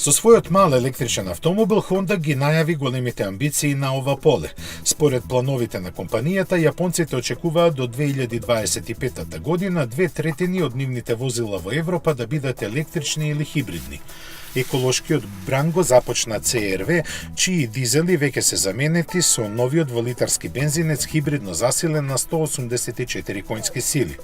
Со својот мал електричен автомобил, Honda ги најави големите амбиции на ова поле. Според плановите на компанијата, јапонците очекуваат до 2025 година 2/3 од нивните возила во Европа да бидат електрични или хибридни. Еколошкиот бранд го започна CR-V, чии дизели веќе се заменети со новиот дволитарски бензинец хибридно засилен на 184 конски сили.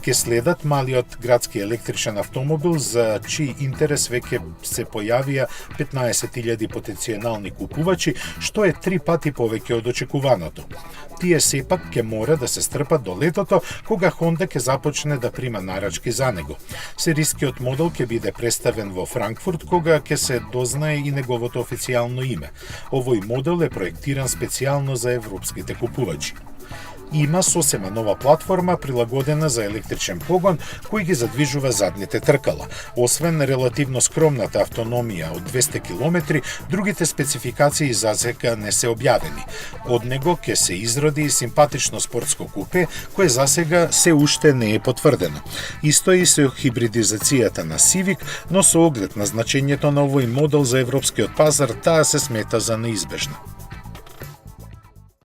Ке следат малиот градски електричен автомобил, за чии интерес веќе се појавија 15.000 потенцијални купувачи, што е 3 пати повеќе од очекуваното. Тие сепак ќе мора да се стрпат до летото, кога Honda ќе започне да прима нарачки за него. Серискиот модел ќе биде представен во Франкфурт, кога ќе се дознае и неговото официјално име. Овој модел е проектиран специјално за европските купувачи. Има сосема нова платформа прилагодена за електричен погон, кој ги задвижува задните тркала. Освен релативно скромната автономија од 200 км, другите спецификации засека не се објавени. Од него ќе се изроди и симпатично спортско купе, кое засега се уште не е потврдено. Исто и со хибридизацијата на Civic, но со оглед на значењето на овој модел за европскиот пазар, таа се смета за неизбежна.